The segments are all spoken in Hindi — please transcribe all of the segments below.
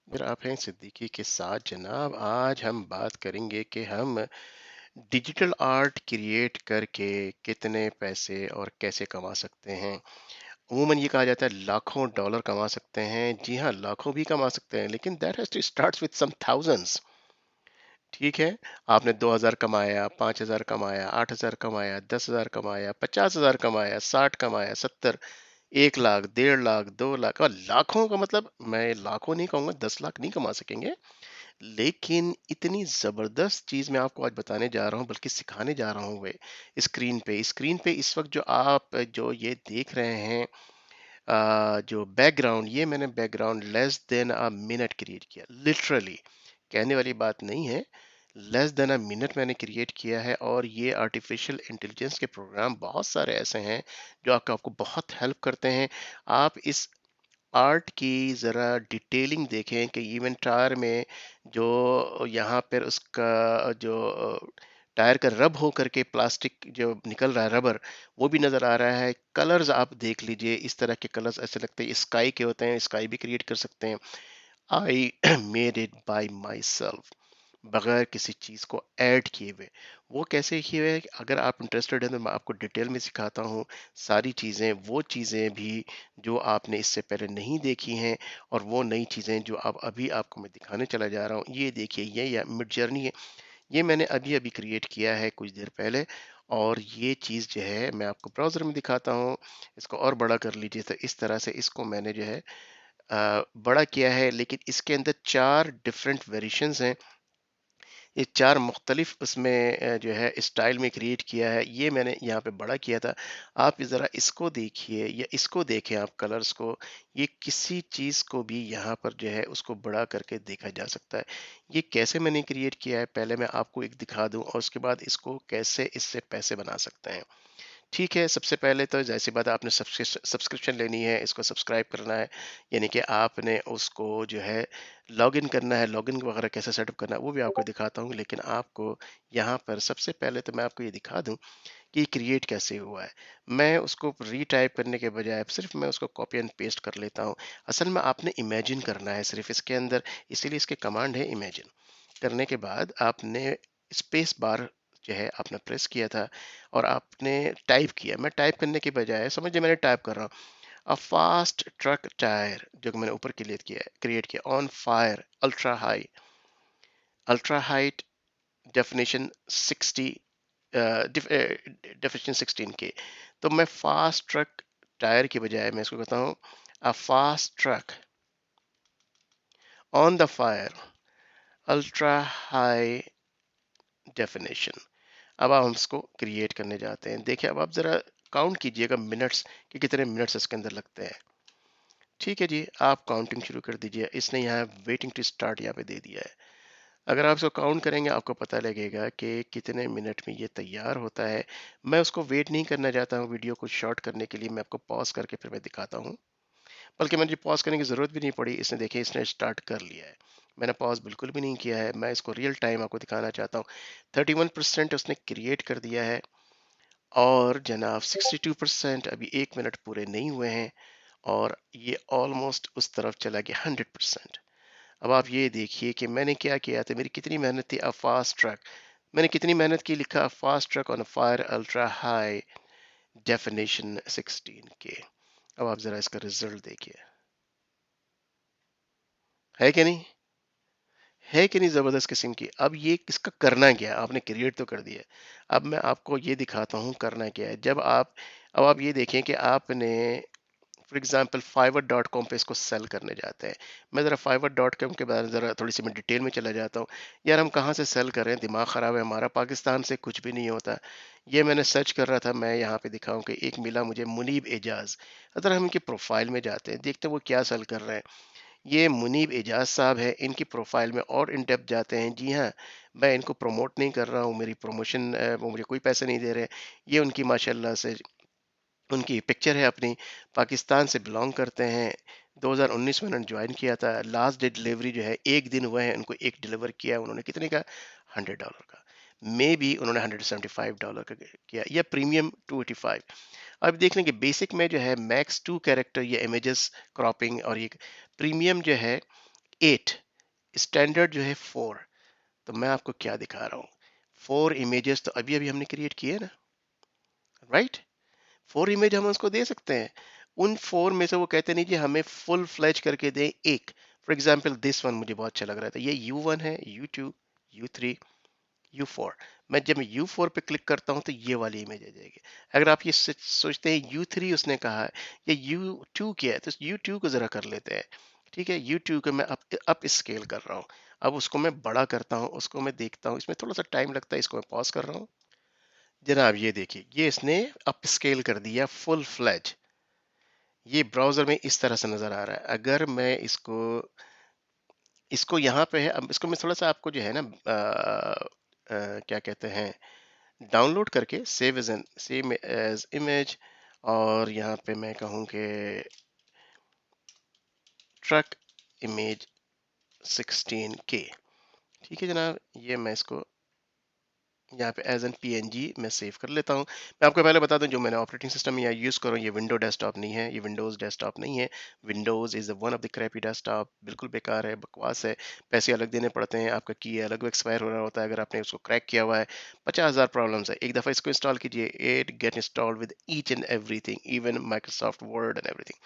फिर आप हैं सिद्दीकी के साथ जनाब। आज हम बात करेंगे कि हम डिजिटल आर्ट क्रिएट करके कितने पैसे और कैसे कमा सकते हैं। अमूमन ये कहा जाता है लाखों डॉलर कमा सकते हैं। जी हाँ, लाखों भी कमा सकते हैं, लेकिन that has to start with some thousands. ठीक है, आपने 2000 कमाया, 5000 कमाया, 8000 कमाया, 10,000 कमाया, 50,000 कमाया, 60 कमाया, 70, 1 लाख, 1.5 लाख, 2 लाख और लाखों का मतलब मैं लाखों नहीं कहूंगा, 10 लाख नहीं कमा सकेंगे। लेकिन इतनी ज़बरदस्त चीज़ मैं आपको आज बताने जा रहा हूँ, बल्कि सिखाने जा रहा हूँ वे स्क्रीन पे इस वक्त जो आप जो ये देख रहे हैं, जो बैकग्राउंड, ये मैंने background less than a minute create किया, लिटरली कहने वाली बात नहीं है। लेस देन अ मिनट मैंने क्रिएट किया है। और ये आर्टिफिशियल इंटेलिजेंस के प्रोग्राम बहुत सारे ऐसे हैं जो आपको बहुत हेल्प करते हैं। आप इस आर्ट की ज़रा डिटेलिंग देखें कि इवन टायर में जो यहाँ पर उसका जो टायर का रब हो करके प्लास्टिक जो निकल रहा है, रबर, वो भी नज़र आ रहा है। कलर्स आप देख लीजिए, इस तरह के कलर्स ऐसे लगते हैं स्काई के होते हैं, स्काई भी क्रिएट कर सकते हैं। I made it by my self, बगैर किसी चीज़ को ऐड किए हुए। वो कैसे किए हुए हैं, अगर आप इंटरेस्टेड हैं तो मैं आपको डिटेल में सिखाता हूँ सारी चीज़ें, वो चीज़ें भी जो आपने इससे पहले नहीं देखी हैं, और वो नई चीज़ें जो अब अभी आपको मैं दिखाने चला जा रहा हूँ। ये देखिए, ये मिड जर्नी है, ये मैंने अभी अभी क्रिएट किया है कुछ देर पहले। और ये चीज़ जो है मैं आपको ब्राउज़र में दिखाता हूँ। इसको और बड़ा कर लीजिए, तो इस तरह से इसको मैंने जो है बड़ा किया है, लेकिन इसके अंदर 4 डिफरेंट वेरिएशंस हैं। ये 4 मुख्तलिफ उसमें जो है स्टाइल में क्रिएट किया है। ये मैंने यहाँ पे बड़ा किया था। आप ज़रा इसको देखिए या इसको देखें आप कलर्स को। ये किसी चीज़ को भी यहाँ पर जो है उसको बड़ा करके देखा जा सकता है। ये कैसे मैंने क्रिएट किया है, पहले मैं आपको एक दिखा दूँ और उसके बाद इसको कैसे इससे पैसे बना सकते हैं। ठीक है, सबसे पहले तो ज़ाहिर-सी बात है, आपने सब्सक्रिप्शन लेनी है, इसको सब्सक्राइब करना है, यानी कि आपने उसको जो है लॉगिन करना है। लॉगिन वगैरह कैसे सेटअप करना है वो भी आपको दिखाता हूँ, लेकिन आपको यहाँ पर सबसे पहले तो मैं आपको ये दिखा दूँ कि क्रिएट कैसे हुआ है। मैं उसको रीटाइप करने के बजाय सिर्फ मैं उसको कॉपी एंड पेस्ट कर लेता हूँ। असल में आपने इमेजिन करना है सिर्फ इसके अंदर, इसीलिए इसके कमांड है इमेजिन। करने के बाद आपने स्पेस बार जो है आपने प्रेस किया था और आपने टाइप किया। मैं टाइप करने के बजाय समझिए मैंने टाइप कर रहा हूँ, अ फास्ट ट्रक टायर, जो कि मैंने ऊपर क्रिएट किया on fire, ultra height, definition 60, definition 16K। तो मैं फास्ट ट्रक टायर के बजाय मैं इसको कहता हूँ a fast truck on the fire, ultra high definition. अब आप हम इसको क्रिएट करने जाते हैं। देखिए, अब आप ज़रा काउंट कीजिएगा मिनट्स कि कितने मिनट्स इसके अंदर लगते हैं। ठीक है जी, आप काउंटिंग शुरू कर दीजिए। इसने यहाँ वेटिंग टू स्टार्ट यहाँ पे दे दिया है। अगर आप इसको काउंट करेंगे आपको पता लगेगा कि कितने मिनट में ये तैयार होता है। मैं उसको वेट नहीं करना चाहता हूँ, वीडियो को शॉर्ट करने के लिए मैं आपको पॉज करके फिर मैं दिखाता हूँ। बल्कि मुझे पॉज करने की ज़रूरत भी नहीं पड़ी, इसने देखिए इसने स्टार्ट कर लिया है। मैंने पॉज बिल्कुल भी नहीं किया है, मैं इसको रियल टाइम आपको दिखाना चाहता हूँ। 31% उसने क्रिएट कर दिया है। और जनाब 62% अभी 1 मिनट पूरे नहीं हुए हैं। और ये ऑलमोस्ट उस तरफ चला गया 100%। अब आप ये देखिए कि मैंने क्या किया था, मेरी कितनी मेहनत थी। अ फास्ट ट्रक, मैंने कितनी मेहनत की, लिखा fast truck on fire ultra high definition 16K। अब आप जरा इसका रिजल्ट देखिए, है कि नहीं, है कि नहीं ज़बरदस्त किस्म की। अब ये इसका करना क्या है, आपने क्रिएट तो कर दिया है। अब मैं आपको ये दिखाता हूँ करना क्या है। जब आप, अब आप ये देखें कि आपने फॉर एग्जांपल fiverr.com पे इसको सेल करने जाते हैं। मैं ज़रा fiverr.com के बारे में ज़रा थोड़ी सी मैं डिटेल में चला जाता हूँ। यार, हम कहाँ से सेल कर रहे हैं, दिमाग ख़राब है हमारा, पाकिस्तान से कुछ भी नहीं होता। ये मैंने सर्च कर रहा था, मैं यहाँ पे दिखाऊं कि एक मिला मुझे, मुनीब एजाज। अगर हम इनकी प्रोफाइल में जाते हैं, देखते हैं वो क्या सेल कर रहे हैं। ये मुनीब एजाज साहब है, इनकी प्रोफाइल में और इन डेप्थ जाते हैं। जी हाँ, मैं इनको प्रमोट नहीं कर रहा हूँ, मेरी प्रमोशन वो मुझे कोई पैसे नहीं दे रहे। ये उनकी माशाल्लाह से उनकी पिक्चर है अपनी, पाकिस्तान से बिलोंग करते हैं। 2019 में उन्होंने ज्वाइन किया था। लास्ट डे डिलीवरी जो है, एक दिन हुआ है उनको एक डिलीवर किया है उन्होंने, कितने का, $100 का। मे बी उन्होंने $175 का किया, या प्रीमियम 285। अब देख लेंगे बेसिक में जो है मैक्स 2 कैरेक्टर या इमेजेस क्रॉपिंग, और ये प्रीमियम जो है 8, स्टैंडर्ड जो है 4। तो मैं आपको क्या दिखा रहा हूँ, 4 इमेजेस तो अभी अभी हमने क्रिएट किए ना, राइट? 4 इमेज हम उसको दे सकते हैं। उन 4 में से वो कहते नहीं जी हमें फुल फ्लैज करके दें एक। फॉर एग्जाम्पल दिस वन मुझे बहुत अच्छा लग रहा था, ये U1 है, U2, U3, U4। मैं जब U4 पे क्लिक करता हूं तो ये वाली इमेज आ जाएगी। अगर आप ये सोचते हैं U3 उसने कहा है या U2 किया है, तो U2 को जरा कर लेते हैं। ठीक है, U2 को मैं अप स्केल कर रहा हूँ। अब उसको मैं बड़ा करता हूँ, उसको मैं देखता हूँ, इसमें थोड़ा सा टाइम लगता है, इसको मैं पॉज कर रहा हूँ। जनाब ये देखिए, ये इसने अप स्केल कर दिया फुल फ्लैज। ये ब्राउजर में इस तरह से नजर आ रहा है। अगर मैं इसको इसको यहाँ पे है, अब इसको मैं थोड़ा सा आपको जो है ना क्या कहते हैं, डाउनलोड करके सेव एज इमेज, और यहाँ पे मैं कहूँ कि ट्रक इमेज 16K। ठीक है जनाब, ये मैं इसको यहाँ पे एज एन PNG मैं सेव कर लेता हूँ। मैं आपको पहले बता दूं, जो मैंने ऑपरेटिंग सिस्टम यहाँ यूज़ कर रहा हूँ ये विंडो डेस्कटॉप नहीं है, ये विंडोज़ डेस्कटॉप नहीं है। Windows is one of the crappy desktop, बिल्कुल बेकार है, बकवास है। पैसे अलग देने पड़ते हैं, आपका की अलग एक्सपायर हो रहा होता है अगर आपने उसको क्रैक किया हुआ है। 50,000 प्रॉब्लम्स है। एक दफ़ा इसको इंस्टॉल कीजिए, it get installed with each and everything, even Microsoft word and everything.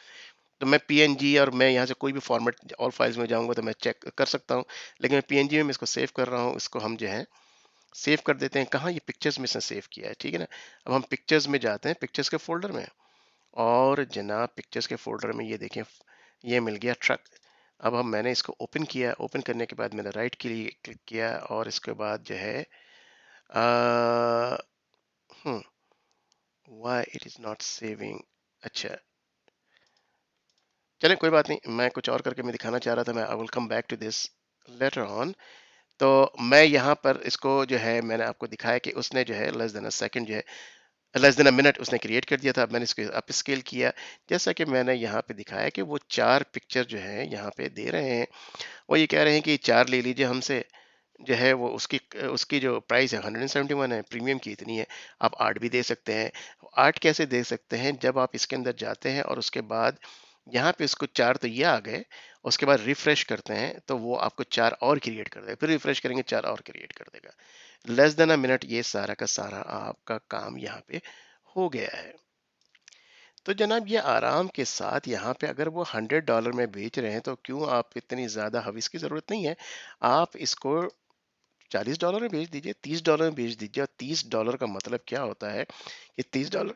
तो मैं PNG, और मैं यहाँ से कोई भी फॉर्मेट ऑल फाइल्स में जाऊँगा तो मैं चेक कर सकता हूँ, लेकिन मैं PNG में इसको सेव कर रहा हूँ। इसको हम जो है सेव कर देते हैं। कहाँ, ये पिक्चर्स में से सेव किया है, ठीक है ना। अब हम पिक्चर्स में जाते हैं, पिक्चर्स के फोल्डर में, और जनाब पिक्चर्स के फोल्डर में ये देखें, ये मिल गया ट्रक। अब हम मैंने इसको ओपन किया, ओपन करने के बाद मैंने राइट के लिए क्लिक किया, और इसके बाद जो है why it is not saving. अच्छा, चलें कोई बात नहीं, मैं कुछ और करके मैं दिखाना चाह रहा था। मैं I will come back to this later on. तो मैं यहाँ पर इसको जो है मैंने आपको दिखाया कि उसने जो है लेस देन अ सेकंड जो है, लेस देन अ मिनट उसने क्रिएट कर दिया था। अब मैंने इसको अप स्केल किया, जैसा कि मैंने यहाँ पे दिखाया कि वो 4 पिक्चर जो है यहाँ पे दे रहे हैं। वो ये कह रहे हैं कि 4 ले लीजिए हमसे, जो है वो उसकी उसकी जो प्राइस है 171 है, प्रीमियम की इतनी है। आप 8 भी दे सकते हैं। 8 कैसे दे सकते हैं, जब आप इसके अंदर जाते हैं और उसके बाद यहाँ पे उसको 4 तो ये आ गए, उसके बाद रिफ्रेश करते हैं तो वो आपको 4 और क्रिएट कर देगा, फिर रिफ्रेश करेंगे 4 और क्रिएट कर देगा। लेस देन अ मिनट ये सारा का सारा आपका काम यहाँ पे हो गया है। तो जनाब ये आराम के साथ यहाँ पे अगर वो $100 में बेच रहे हैं तो क्यों आप इतनी ज़्यादा हविस की ज़रूरत नहीं है। आप इसको $40 में बेच दीजिए, $30 में बेच दीजिए। और $30 का मतलब क्या होता है कि $30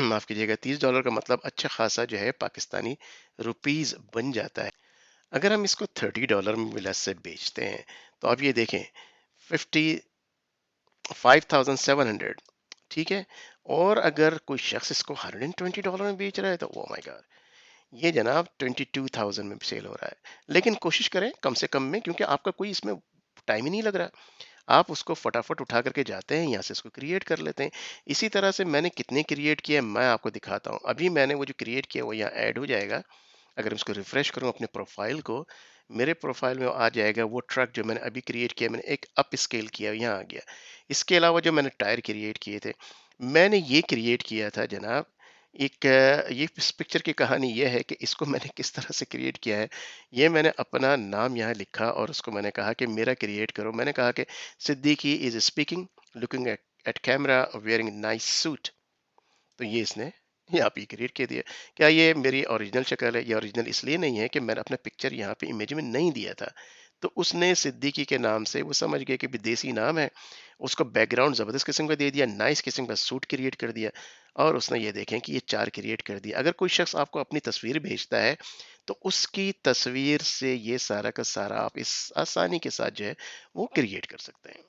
माफ कीजिएगा, $30 का मतलब अच्छा खासा जो है पाकिस्तानी रुपीस बन जाता है। अगर हम इसको $30 में भी से बेचते हैं तो अब ये देखें, 55,700, ठीक है। और अगर कोई शख्स इसको $120 में बेच रहा है तो ओ माय गॉड, ये जनाब 22,000 में सेल हो रहा है। लेकिन कोशिश करें कम से कम में, क्योंकि आपका कोई इसमें टाइम ही नहीं लग रहा। आप उसको फटाफट उठा करके जाते हैं, यहाँ से इसको क्रिएट कर लेते हैं। इसी तरह से मैंने कितने क्रिएट किए मैं आपको दिखाता हूँ। अभी मैंने वो जो क्रिएट किया वो यहाँ ऐड हो जाएगा। अगर मैं इसको रिफ्रेश करूँ अपने प्रोफाइल को, मेरे प्रोफाइल में आ जाएगा वो ट्रक जो मैंने अभी क्रिएट किया। मैंने एक अप स्केल किया, यहाँ आ गया। इसके अलावा जो मैंने टायर क्रिएट किए थे, मैंने ये क्रिएट किया था जनाब। एक ये इस पिक्चर की कहानी ये है कि इसको मैंने किस तरह से क्रिएट किया है। ये मैंने अपना नाम यहाँ लिखा और उसको मैंने कहा कि मेरा क्रिएट करो। मैंने कहा कि Siddiqui is speaking, looking at camera, wearing nice suit. तो ये इसने यहाँ पे क्रिएट कर दिया। क्या ये मेरी ओरिजिनल शक्ल है? ये ओरिजिनल इसलिए नहीं है कि मैंने अपना पिक्चर यहाँ पे इमेज में नहीं दिया था। तो उसने सिद्दीकी के नाम से वो समझ गया कि विदेशी नाम है, उसको बैकग्राउंड ज़बरदस्त किस्म का दे दिया, नाइस किस्म का सूट क्रिएट कर दिया, और उसने ये देखें कि ये 4 क्रिएट कर दिया। अगर कोई शख्स आपको अपनी तस्वीर भेजता है तो उसकी तस्वीर से ये सारा का सारा आप इस आसानी के साथ जो है वो क्रिएट कर सकते हैं।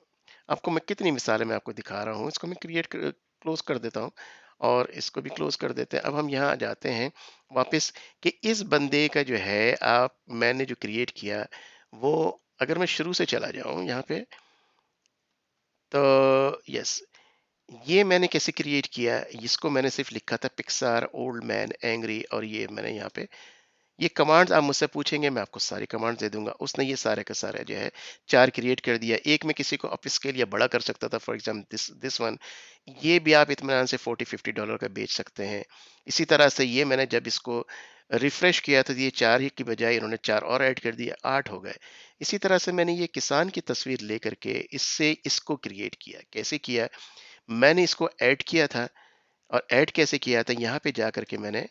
आपको मैं कितनी मिसालें मैं आपको दिखा रहा हूँ। इसको मैं क्लोज कर देता हूँ, और इसको भी क्लोज कर देते हैं। अब हम यहाँ जाते हैं वापस कि इस बंदे का जो है आप मैंने जो क्रिएट किया वो, अगर मैं शुरू से चला जाऊं यहाँ पे, तो यस, ये मैंने कैसे क्रिएट किया। इसको मैंने सिर्फ लिखा था पिक्सार ओल्ड मैन एंग्री, और ये मैंने यहाँ पे ये कमांड्स आप मुझसे पूछेंगे मैं आपको सारी कमांड्स दे दूंगा। उसने ये सारे का सारा जो है 4 क्रिएट कर दिया। एक में किसी को अप स्केल या बड़ा कर सकता था, फॉर एग्जाम्पल दिस वन, ये भी आप इत्मीनान से $40-50 का बेच सकते हैं। इसी तरह से ये मैंने जब इसको रिफ्रेश किया तो ये 4 ही की बजाय इन्होंने 4 और ऐड कर दिए, 8 हो गए। इसी तरह से मैंने ये किसान की तस्वीर लेकर के इससे इसको क्रिएट किया। कैसे किया? मैंने इसको ऐड किया था, और ऐड कैसे किया था, यहाँ पे जाकर के मैंने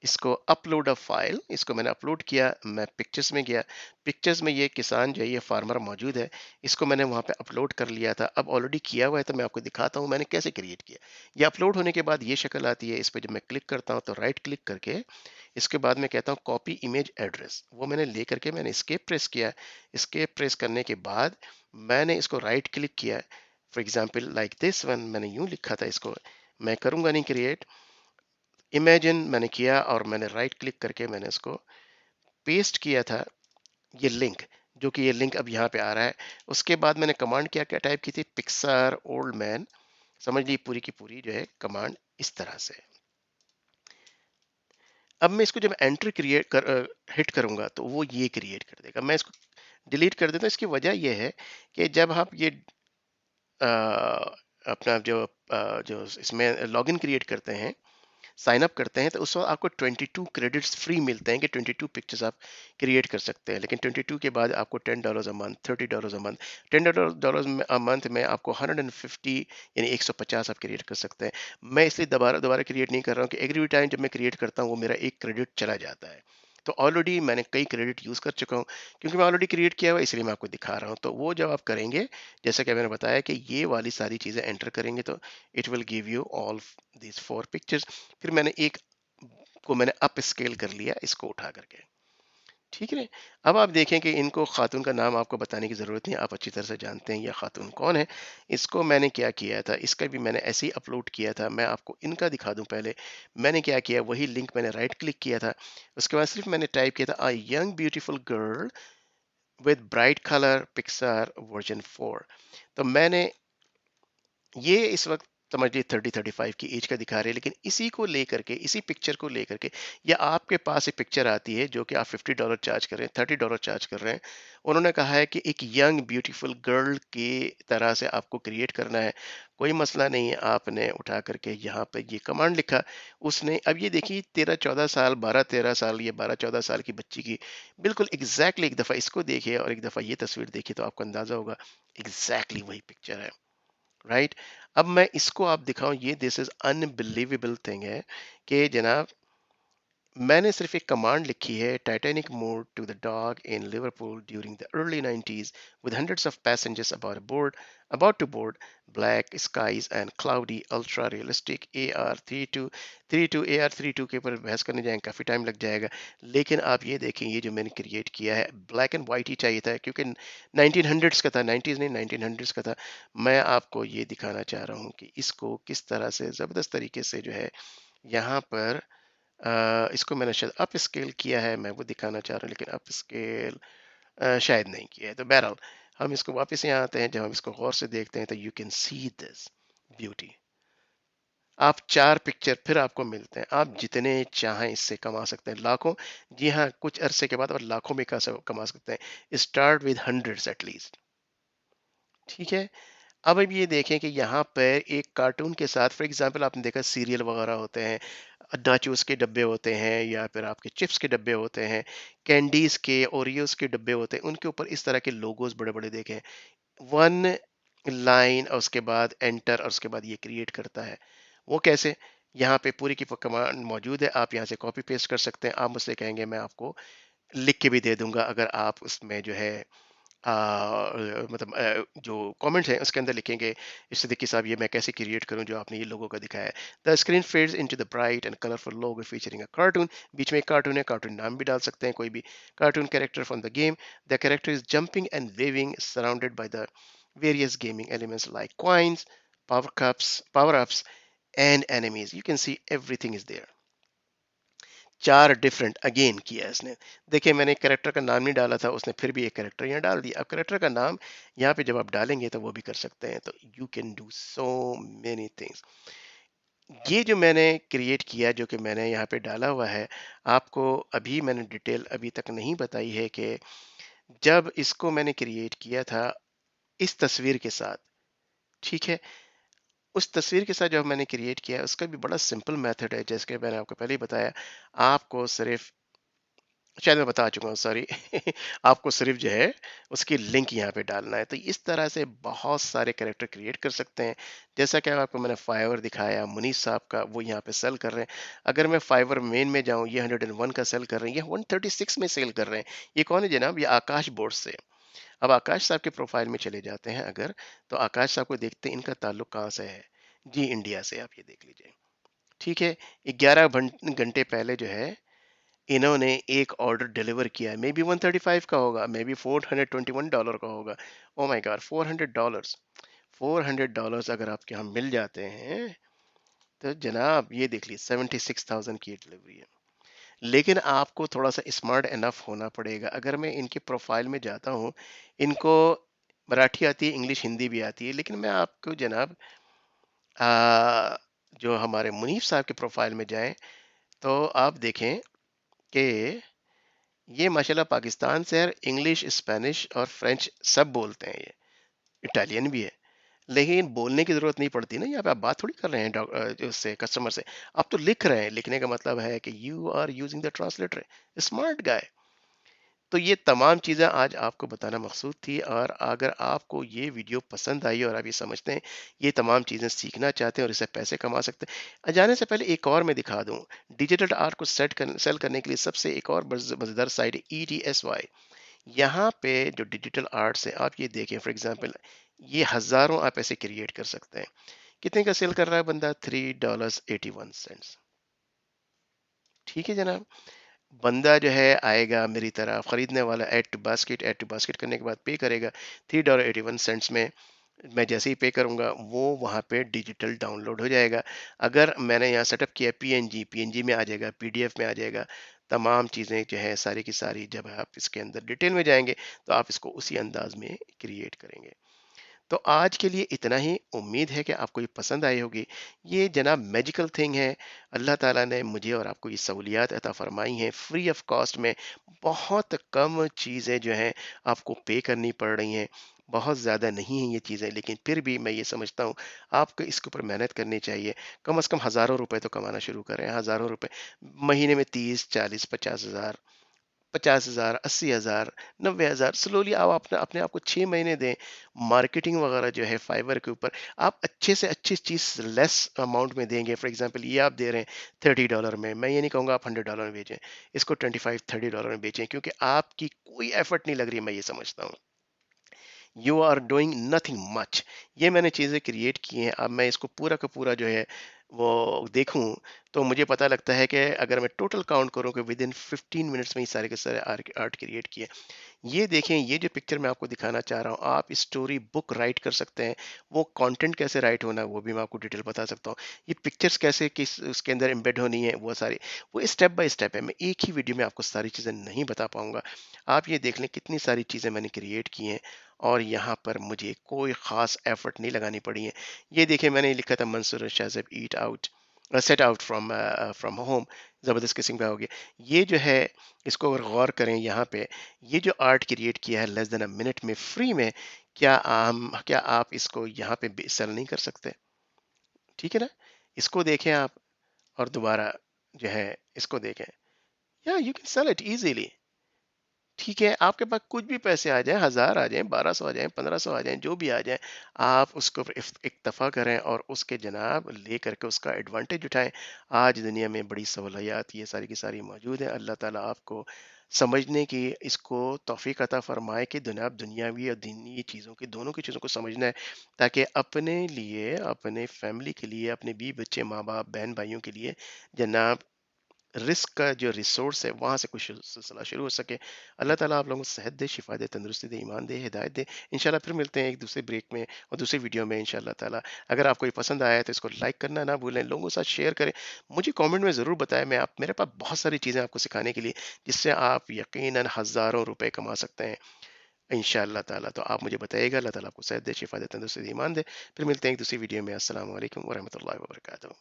इसको अपलोड अ फाइल, इसको मैंने अपलोड किया। मैं पिक्चर्स में गया, पिक्चर्स में ये किसान जो है, ये फार्मर मौजूद है। इसको मैंने वहाँ पे अपलोड कर लिया था। अब ऑलरेडी किया हुआ है तो मैं आपको दिखाता हूँ मैंने कैसे क्रिएट किया। ये अपलोड होने के बाद ये शक्ल आती है। इस पर जब मैं क्लिक करता हूँ तो राइट क्लिक करके इसके बाद मैं कहता हूँ कॉपी इमेज एड्रेस, वो मैंने ले करके मैंने escape प्रेस किया। escape प्रेस करने के बाद मैंने इसको राइट क्लिक किया। For example like this one, मैंने यूं लिखा था इसको, मैं करूंगा नहीं क्रिएट, इमेजिन मैंने किया और मैंने राइट क्लिक करके मैंने इसको पेस्ट किया था, ये लिंक, जो कि ये लिंक अब यहाँ पे आ रहा है। उसके बाद मैंने कमांड क्या क्या टाइप की थी, पिक्सार ओल्ड मैन, समझ ली पूरी की पूरी जो है कमांड इस तरह से। अब मैं इसको जब एंटर क्रिएट कर हिट करूंगा तो वो ये क्रिएट कर देगा। मैं इसको डिलीट कर देता हूँ। इसकी वजह यह है कि जब आप ये अपना जो इसमें लॉगिन क्रिएट करते हैं, साइन अप करते हैं, तो उस वक्त आपको 22 क्रेडिट्स फ्री मिलते हैं कि 22 पिक्चर्स आप क्रिएट कर सकते हैं। लेकिन 22 के बाद आपको $10 a month, $30 a month, $10 a month में आपको 150 यानी 150 आप क्रिएट कर सकते हैं। मैं इसलिए दोबारा दोबारा क्रिएट नहीं कर रहा हूँ कि एवरी टाइम जब मैं क्रिएट करता हूँ वो मेरा एक क्रेडिट चला जाता है। तो ऑलरेडी मैंने कई क्रेडिट यूज़ कर चुका हूँ, क्योंकि मैं ऑलरेडी क्रिएट किया हुआ है, इसलिए मैं आपको दिखा रहा हूँ। तो वो जब आप करेंगे, जैसा कि मैंने बताया कि ये वाली सारी चीज़ें एंटर करेंगे तो it will give you all these 4 pictures. फिर मैंने एक को मैंने अप स्केल कर लिया इसको उठा करके, ठीक है। अब आप देखें कि इनको खातून का नाम आपको बताने की ज़रूरत नहीं, आप अच्छी तरह से जानते हैं यह खातून कौन है। इसको मैंने क्या किया था, इसका भी मैंने ऐसे ही अपलोड किया था। मैं आपको इनका दिखा दूं। पहले मैंने क्या किया, वही लिंक मैंने राइट क्लिक किया था। उसके बाद सिर्फ मैंने टाइप किया था a young beautiful girl with bright colour Pixar version 4। तो मैंने ये इस वक्त समझ लीजिए 30-35 की एज का दिखा रहे हैं, लेकिन इसी को लेकर के, इसी पिक्चर को लेकर के, या आपके पास एक पिक्चर आती है जो कि आप $50 चार्ज कर रहे हैं, $30 चार्ज कर रहे हैं। उन्होंने कहा है कि एक यंग ब्यूटीफुल गर्ल की तरह से आपको क्रिएट करना है, कोई मसला नहीं है। आपने उठा करके यहाँ पे ये कमांड लिखा, उसने, अब ये देखिए 13-14 साल, 12-13 साल, ये 12-14 साल की बच्ची की बिल्कुल एग्जैक्टली, एक दफ़ा इसको देखिए और एक दफ़ा ये तस्वीर देखिए तो आपको अंदाज़ा होगा एग्जैक्टली वही पिक्चर है, राइट। अब मैं इसको आप दिखाऊं, ये दिस इज अनबिलीवेबल थिंग है कि जनाब मैंने सिर्फ एक कमांड लिखी है, Titanic mode to the dog in Liverpool during the early 90s with hundreds of passengers about to board, black skies and cloudy ultra realistic AR32 AR32 के ऊपर बहस करने जाएंगे काफ़ी टाइम लग जाएगा। लेकिन आप ये देखें, ये जो मैंने क्रिएट किया है ब्लैक एंड वाइट ही चाहिए था, क्योंकि 1900s का था, 90s नहीं 1900s का था। मैं आपको ये दिखाना चाह रहा हूँ कि इसको किस तरह से ज़बरदस्त तरीके से जो है यहाँ पर इसको मैंने शायद अप स्केल किया है, मैं वो दिखाना चाह रहा हूँ, लेकिन अप स्केल शायद नहीं किया है। तो बहरहाल हम इसको वापस यहाँ आते हैं, जब हम इसको गौर से देखते हैं तो you can see this beauty. आप 4 पिक्चर फिर आपको मिलते हैं, आप जितने चाहें इससे कमा सकते हैं, लाखों, जी हाँ, कुछ अरसे के बाद और लाखों में कमा सकते हैं। स्टार्ट विद हंड्रेड्स एटलीस्ट, ठीक है। अब ये देखें कि यहाँ पर एक कार्टून के साथ, फॉर एग्जांपल आपने देखा सीरियल वगैरह होते हैं, नाचोस के डब्बे होते हैं, या फिर आपके चिप्स के डब्बे होते हैं, कैंडीज के, ओरियोस के डब्बे होते हैं, उनके ऊपर इस तरह के लोगोस बड़े बड़े देखें, वन लाइन और उसके बाद एंटर और उसके बाद ये क्रिएट करता है। वो कैसे, यहाँ पे पूरी की कमांड मौजूद है, आप यहाँ से कॉपी पेस्ट कर सकते हैं। आप मुझसे कहेंगे मैं आपको लिख के भी दे दूंगा, अगर आप उसमें जो है मतलब जो कमेंट्स हैं उसके अंदर लिखेंगे इस सिद्दीकी साहब ये मैं कैसे क्रिएट करूं जो आपने ये लोगों का दिखाया है। The screen fades into the bright and colourful logo featuring a cartoon, बीच में एक कार्टून है, कार्टून नाम भी डाल सकते हैं कोई भी, cartoon character from the game, the character is jumping and waving surrounded by the various gaming elements like coins, power ups and enemies. You can see everything is there। 4 different again किया है इसने। देखिए मैंने एक कैरेक्टर का नाम नहीं डाला था, उसने फिर भी एक कैरेक्टर यहाँ डाल दिया। अब कैरेक्टर का नाम यहाँ पे जब आप डालेंगे तो वो भी कर सकते हैं। तो you can do so many things. ये जो मैंने क्रिएट किया, जो कि मैंने यहाँ पे डाला हुआ है, आपको अभी मैंने डिटेल अभी तक नहीं बताई है कि जब इसको मैंने क्रिएट किया था इस तस्वीर के साथ, ठीक है, उस तस्वीर के साथ जो मैंने क्रिएट किया है उसका भी बड़ा सिंपल मेथड है, जैसे कि मैंने आपको पहले ही बताया। आपको सिर्फ, शायद मैं बता चुका हूँ, सॉरी। आपको सिर्फ जो है उसकी लिंक यहाँ पे डालना है। तो इस तरह से बहुत सारे कैरेक्टर क्रिएट कर सकते हैं। जैसा कि आपको मैंने फाइवर दिखाया, मुनीस साहब का, वो यहाँ पे सेल कर रहे हैं। अगर मैं फाइवर मेन में जाऊँ, ये 101 का सेल कर रहे हैं, ये 136 में सेल कर रहे हैं। ये कौन है जनाब? ये आकाश बोर्ड से। अब आकाश साहब के प्रोफाइल में चले जाते हैं अगर, तो आकाश साहब को देखते हैं इनका ताल्लुक कहाँ से है। जी इंडिया से, आप ये देख लीजिए। ठीक है, 11 घंटे पहले जो है इन्होंने एक ऑर्डर डिलीवर किया है। मे बी 135 का होगा, मे बी $421 का होगा। Oh my God, $400। $400 अगर आपके यहाँ मिल जाते हैं, तो जनाब ये देख लीजिए 76,000 की डिलीवरी है। लेकिन आपको थोड़ा सा स्मार्ट इनफ होना पड़ेगा। अगर मैं इनके प्रोफाइल में जाता हूँ, इनको मराठी आती है, इंग्लिश हिंदी भी आती है, लेकिन मैं आपको जनाब जो हमारे मुनीफ साहब के प्रोफाइल में जाएं, तो आप देखें कि ये माशाल्लाह पाकिस्तान से है, इंग्लिश, स्पेनिश और फ्रेंच सब बोलते हैं ये, इटालियन भी है। लेकिन बोलने की ज़रूरत नहीं पड़ती ना, यहाँ पे आप बात थोड़ी कर रहे हैं उससे, कस्टमर से। आप तो लिख रहे हैं, लिखने का मतलब है कि you are using the translator. Smart guy. तो ये तमाम चीज़ें आज आपको बताना मकसूद थी, और अगर आपको ये वीडियो पसंद आई और आप ये समझते हैं ये तमाम चीज़ें सीखना चाहते हैं और इससे पैसे कमा सकते हैं, जाने से पहले एक और मैं दिखा दूं। डिजिटल आर्ट को सेल करने के लिए सबसे एक और मज़ेदार साइट है ETSY। यहाँ पे जो डिजिटल आर्ट्स है, आप ये देखें, फॉर एग्जांपल ये हज़ारों आप ऐसे क्रिएट कर सकते हैं। कितने का सेल कर रहा है बंदा? $3.81। ठीक है जनाब। बंदा जो है आएगा मेरी तरह, खरीदने वाला, ऐड टू बास्केट करने के बाद पे करेगा $3.81 में। मैं जैसे ही पे करूंगा वो वहाँ पे डिजिटल डाउनलोड हो जाएगा। अगर मैंने यहाँ सेटअप किया पीएनजी में आ जाएगा, पीडीएफ में आ जाएगा। तमाम चीज़ें जो है सारी की सारी, जब आप इसके अंदर डिटेल में जाएंगे तो आप इसको उसी अंदाज में क्रिएट करेंगे। तो आज के लिए इतना ही। उम्मीद है कि आपको ये पसंद आई होगी। ये जनाब मैजिकल थिंग है। अल्लाह ताला ने मुझे और आपको ये सहूलियात अता फरमाई हैं फ्री ऑफ कॉस्ट में। बहुत कम चीज़ें जो हैं आपको पे करनी पड़ रही हैं। बहुत ज़्यादा नहीं हैं ये चीज़ें, लेकिन फिर भी मैं ये समझता हूँ आपको इसके ऊपर मेहनत करनी चाहिए। कम से कम हज़ारों रुपए तो कमाना शुरू करें। हज़ारों रुपए महीने में 30, 40, 50 हज़ार, 50,000, 80,000, 90,000, स्लोली आप अपने अपने आप को 6 महीने दें। मार्केटिंग वगैरह जो है फाइवर के ऊपर, आप अच्छे से अच्छी चीज़ लेस अमाउंट में देंगे। फॉर एग्जांपल ये आप दे रहे हैं $30 में, मैं ये नहीं कहूँगा आप $100 में बेचें, इसको 25-30 डॉलर में बेचें, क्योंकि आपकी कोई एफर्ट नहीं लग रही, मैं ये समझता हूँ। You are doing nothing much. ये मैंने चीज़ें क्रिएट की हैं। अब मैं इसको पूरा का पूरा जो है वो देखूं, तो मुझे पता लगता है कि अगर मैं टोटल काउंट करूं कि विद इन 15 मिनट्स में ये सारे के सारे आर्ट आर्ट क्रिएट किए। ये देखें, ये जो पिक्चर मैं आपको दिखाना चाह रहा हूँ, आप स्टोरी बुक राइट कर सकते हैं। वो कंटेंट कैसे राइट होना है वो भी मैं आपको डिटेल बता सकता हूँ। ये पिक्चर्स कैसे किस उसके अंदर एम्बेड होनी है, वो सारी, वो स्टेप बाय स्टेप है। मैं एक ही वीडियो में आपको सारी चीज़ें नहीं बता पाऊंगा। आप ये देख लें कितनी सारी चीज़ें मैंने क्रिएट की हैं, और यहाँ पर मुझे कोई ख़ास एफर्ट नहीं लगानी पड़ी है। ये देखिए, मैंने लिखा था Mansoor Shahzeb eat out, set out from from home, ज़बरदस्त किसिंग का हो गया। ये जो है, इसको अगर गौर करें यहाँ पे, ये जो आर्ट क्रिएट किया है लेस देन अ मिनट में फ्री में, क्या आप इसको यहाँ पे सेल नहीं कर सकते? ठीक है ना? इसको देखें आप, और दोबारा जो है इसको देखें, या you can sell it easily. ठीक है, आपके पास कुछ भी पैसे आ जाएँ, 1000 आ जाएँ, 1200 आ जाएँ, 1500 आ जाएँ, जो भी आ जाएँ, आप उसको इक्तफ़ा करें और उसके जनाब ले करके उसका एडवांटेज उठाएँ। आज दुनिया में बड़ी सहूलियत ये सारी की सारी मौजूद है। अल्लाह ताला आपको समझने की इसको तौफ़ीक अता फ़रमाए कि जनाब दुनियावी और दीनी चीज़ों की, दोनों की चीज़ों को समझना है, ताकि अपने लिए, अपने फ़ैमिली के लिए, अपने बीवी-बच्चे, माँ-बाप, बहन-भाइयों के लिए जनाब रिस्क का जो रिसोर्स है वहाँ से कुछ सिलसिला शुरू हो सके। अल्लाह ताला आप लोगों को सेहत दे, शिफा दे, तंदुरुस्ती दे, ईमान दे, हिदायत दे। इंशाल्लाह फिर मिलते हैं एक दूसरे ब्रेक में और दूसरी वीडियो में इंशाल्लाह ताला। अगर आपको ये पसंद आया है तो इसको लाइक करना ना भूलें, लोगों के साथ शेयर करें। मुझे कमेंट में ज़रूर बताएं, मैं आप मेरे पास बहुत सारी चीज़ें आपको सिखाने के लिए, जिससे आप यकीनन हज़ारों रुपए कमा सकते हैं इंशाल्लाह ताला। तो आप मुझे बताइएगा। अल्लाह ताला आपको सेहत दे, शिफा दे, तंदुरुस्ती दे, ईमान दे। फिर मिलते हैं एक दूसरी वीडियो में। अस्सलाम वालेकुम व रहमतुल्लाहि व बरकातहू।